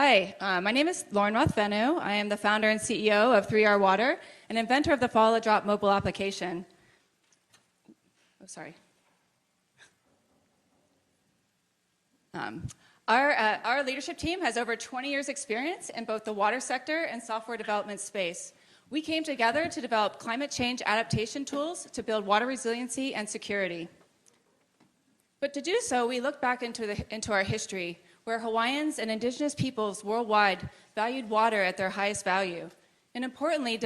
Hi, my name is Lauren Rothvenu. I am the founder and CEO of 3R Water, and inventor of the Follow the Drop mobile application. Oh, sorry. Our leadership team has over 20 years experience in both the water sector and software development space. We came together to develop climate change adaptation tools to build water resiliency and security. But to do so, we looked back into our history, where Hawaiians and indigenous peoples worldwide valued water at their highest value, and importantly,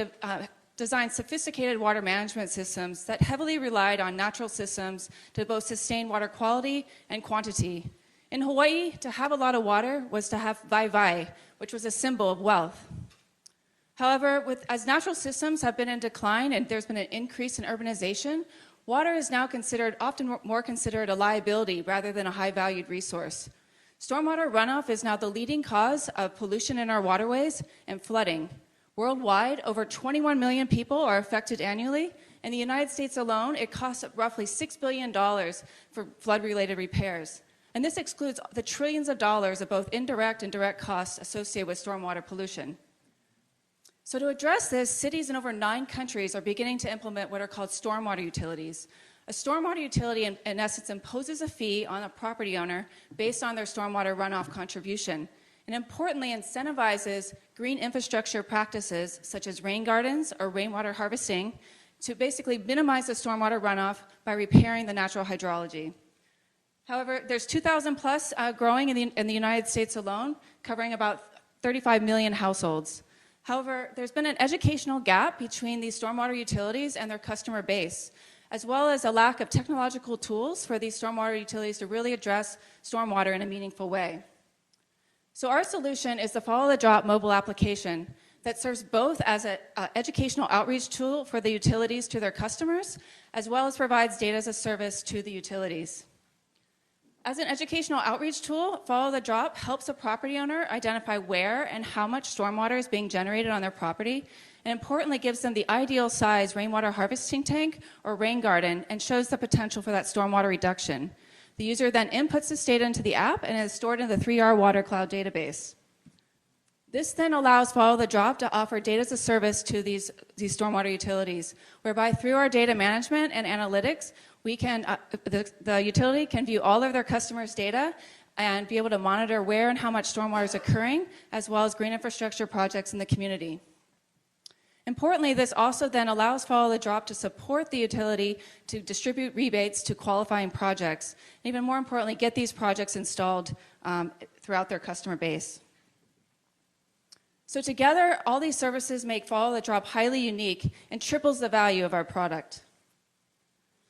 designed sophisticated water management systems that heavily relied on natural systems to both sustain water quality and quantity. In Hawaii, to have a lot of water was to have vai, which was a symbol of wealth. However, as natural systems have been in decline and there's been an increase in urbanization, water is now often more considered a liability rather than a high-valued resource. Stormwater runoff is now the leading cause of pollution in our waterways and flooding. Worldwide, over 21 million people are affected annually. In the United States alone, it costs roughly $6 billion for flood-related repairs. And this excludes the trillions of dollars of both indirect and direct costs associated with stormwater pollution. So to address this, cities in over 9 countries are beginning to implement what are called stormwater utilities. A stormwater utility, in essence, imposes a fee on a property owner based on their stormwater runoff contribution, and importantly incentivizes green infrastructure practices such as rain gardens or rainwater harvesting to basically minimize the stormwater runoff by repairing the natural hydrology. However, there's 2,000 plus growing in the United States alone, covering about 35 million households. However, there's been an educational gap between these stormwater utilities and their customer base, as well as a lack of technological tools for these stormwater utilities to really address stormwater in a meaningful way. So our solution is the Follow the Drop mobile application that serves both as an educational outreach tool for the utilities to their customers, as well as provides data as a service to the utilities. As an educational outreach tool, Follow the Drop helps a property owner identify where and how much stormwater is being generated on their property, and importantly gives them the ideal size rainwater harvesting tank or rain garden and shows the potential for that stormwater reduction. The user then inputs this data into the app and is stored in the 3R Water Cloud database. This then allows Follow the Drop to offer data as a service to these stormwater utilities, whereby through our data management and analytics, we can, the utility can view all of their customers' data and be able to monitor where and how much stormwater is occurring, as well as green infrastructure projects in the community. Importantly, this also then allows Follow the Drop to support the utility to distribute rebates to qualifying projects, and even more importantly, get these projects installed throughout their customer base. So together, all these services make Follow the Drop highly unique and triples the value of our product.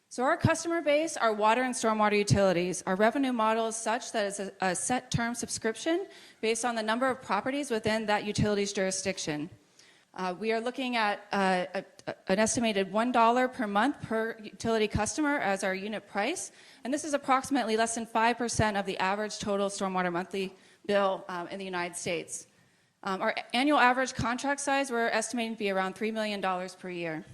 So our customer base are water and stormwater utilities. Our revenue model is such that it's a set term subscription based on the number of properties within that utility's jurisdiction. We are looking at an estimated $1 per month per utility customer as our unit price, and this is approximately less than 5% of the average total stormwater monthly bill in the United States. Our annual average contract size we're estimating to be around $3 million per year.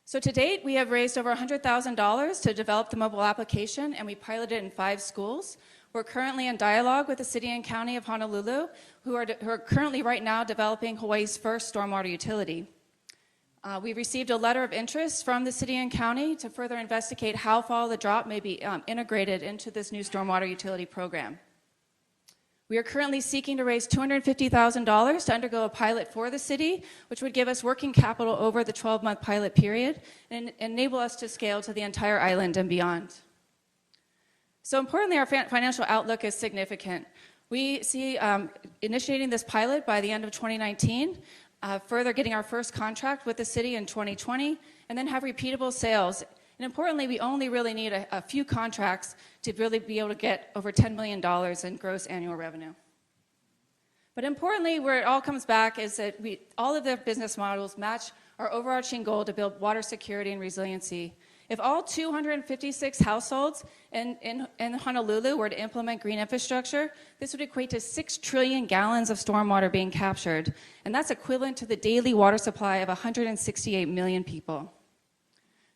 So to date, we have raised over $100,000 to develop the mobile application, and we piloted it in 5 schools. We're currently in dialogue with the City and County of Honolulu, who are currently right now developing Hawaii's first stormwater utility. We received a letter of interest from the City and County to further investigate how Follow the Drop may be integrated into this new stormwater utility program. We are currently seeking to raise $250,000 to undergo a pilot for the city, which would give us working capital over the 12-month pilot period and enable us to scale to the entire island and beyond. So importantly, our financial outlook is significant. We see initiating this pilot by the end of 2019, further getting our first contract with the city in 2020, and then have repeatable sales. And importantly, we only really need a few contracts to really be able to get over $10 million in gross annual revenue. But importantly, where it all comes back is that all of the business models match our overarching goal to build water security and resiliency. If all 256 households in Honolulu were to implement green infrastructure, this would equate to 6 trillion gallons of stormwater being captured, and that's equivalent to the daily water supply of 168 million people.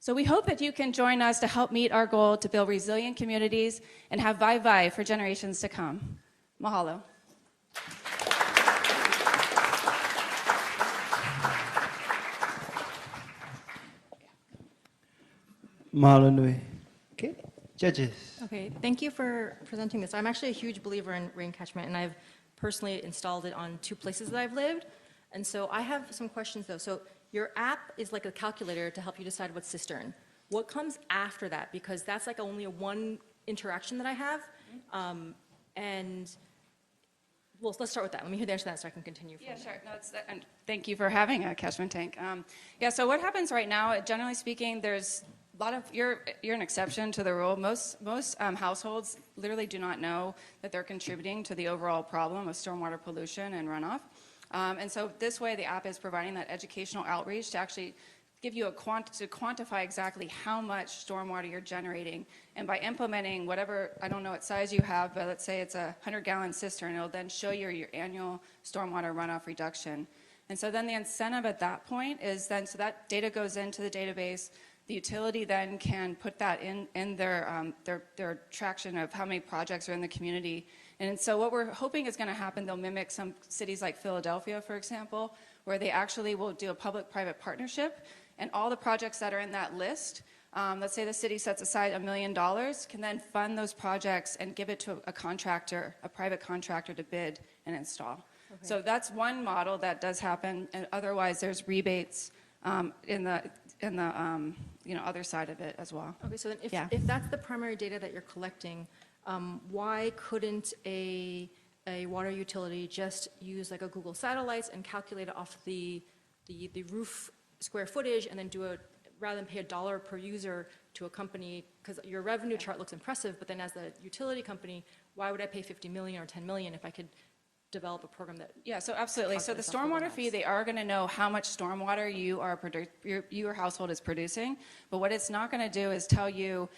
So we hope that you can join us to help meet our goal to build resilient communities and have vai for generations to come. Mahalo. Malanui. Okay, judges. Okay, thank you for presenting this. I'm actually a huge believer in rain catchment, and I've personally installed it on 2 places that I've lived. And so I have some questions, though. So your app is like a calculator to help you decide what cistern. What comes after that? Because that's like only one interaction that I have. And, well, let's start with that. Let me hear the answer to that so I can continue. Yeah, sure. No, and thank you for having a catchment tank. Yeah, so what happens right now, generally speaking, there's a lot of, you're an exception to the rule. Most households literally do not know that they're contributing to the overall problem of stormwater pollution and runoff. And so this way, the app is providing that educational outreach to actually give you to quantify exactly how much stormwater you're generating. And by implementing whatever, I don't know what size you have, but let's say it's a 100-gallon cistern, it'll then show you your annual stormwater runoff reduction. And so then the incentive at that point is then, so that data goes into the database. The utility then can put that in their traction of how many projects are in the community. And so what we're hoping is going to happen, they'll mimic some cities like Philadelphia, for example, where they actually will do a public-private partnership, and all the projects that are in that list, let's say the city sets aside $1 million, can then fund those projects and give it to a contractor, a private contractor to bid and install. Okay. So that's one model that does happen, and otherwise there's rebates in the other side of it as well. Okay, so then if that's the primary data that you're collecting, why couldn't a water utility just use like a Google Satellites and calculate it off the roof square footage and then do rather than pay $1 per user to a company, because your revenue chart looks impressive, but then as the utility company, why would I pay 50 million or 10 million if I could develop a program that? Yeah, so absolutely. So the stormwater fee, they are going to know how much stormwater your household is producing, but what it's not going to do is tell you,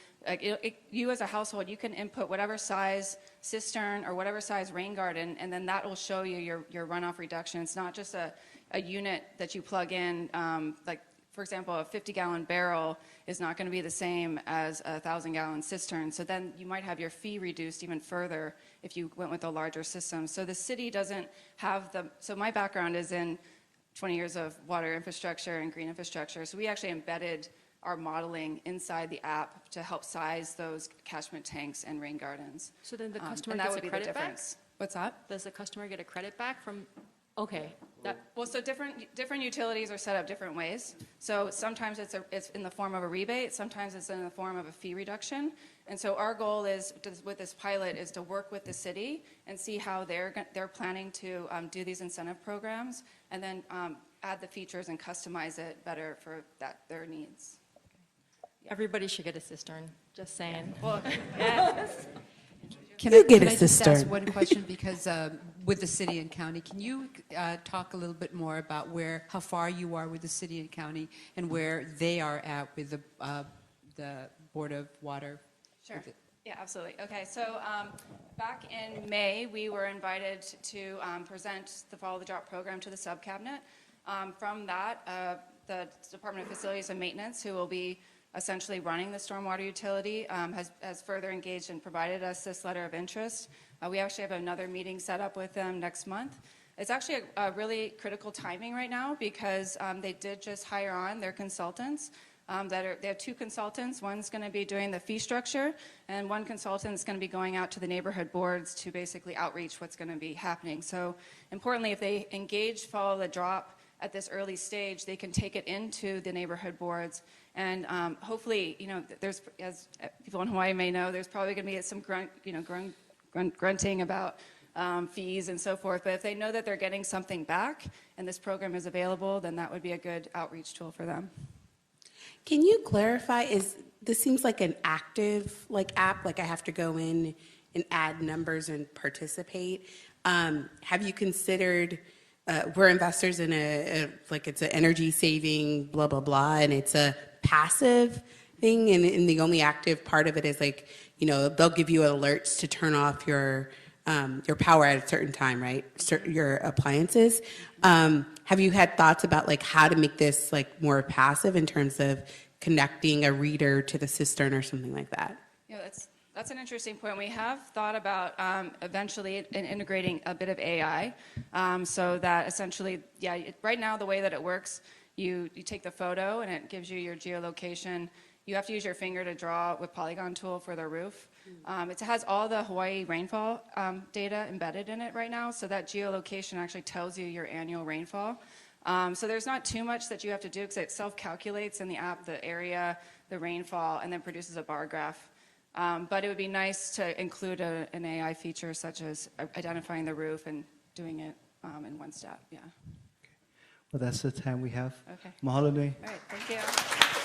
you as a household, you can input whatever size cistern or whatever size rain garden, and then that will show you your runoff reduction. It's not just a unit that you plug in, like, for example, a 50-gallon barrel is not going to be the same as a 1,000-gallon cistern. So then you might have your fee reduced even further if you went with a larger system. So the city doesn't have so my background is in 20 years of water infrastructure and green infrastructure. So we actually embedded our modeling inside the app to help size those catchment tanks and rain gardens. So then the customer and that gets would a be credit the back? difference. What's that? Does the customer get a credit back from? Okay. Well, so different utilities are set up different ways. So sometimes it's in the form of a rebate, sometimes it's in the form of a fee reduction. And so our goal is, with this pilot, is to work with the city and see how they're planning to do these incentive programs, and then add the features and customize it better for their needs. Everybody should get a cistern, just saying. Yeah. Well, yeah. Can I just cistern. ask one question? Because with the city and county, can you talk a little bit more about how far you are with the city and county and where they are at with the Board of Water? Sure. Yeah, absolutely. Okay, so back in May, we were invited to present the Follow the Drop program to the sub-cabinet. From that, the Department of Facilities and Maintenance, who will be essentially running the stormwater utility, has further engaged and provided us this letter of interest. We actually have another meeting set up with them next month. It's actually a really critical timing right now because they did just hire on their consultants. They have 2 consultants. One's going to be doing the fee structure, and one consultant is going to be going out to the neighborhood boards to basically outreach what's going to be happening. So importantly, if they engage Follow the Drop at this early stage, they can take it into the neighborhood boards. And hopefully, there's, as people in Hawaii may know, there's probably going to be some grunting about fees and so forth. But if they know that they're getting something back and this program is available, then that would be a good outreach tool for them. Can you clarify, this seems like an active app, like I have to go in and add numbers and participate. Have you considered, we're investors in it's an energy saving, blah, blah, blah, and it's a passive thing, and the only active part of it is they'll give you alerts to turn off your power at a certain time, right? Your appliances. Have you had thoughts about how to make this more passive in terms of connecting a reader to the cistern or something like that? Yeah, that's an interesting point. We have thought about eventually integrating a bit of AI, so that essentially, right now the way that it works, you take the photo and it gives you your geolocation, You have to use your finger to draw with polygon tool for the roof. It has all the Hawaii rainfall data embedded in it right now, so that geolocation actually tells you your annual rainfall. So there's not too much that you have to do because it self-calculates in the app the area, the rainfall, and then produces a bar graph. But it would be nice to include an AI feature such as identifying the roof and doing it in one step. Yeah. Well, that's the time we have. Okay. Mahalo nui. All right. Thank you.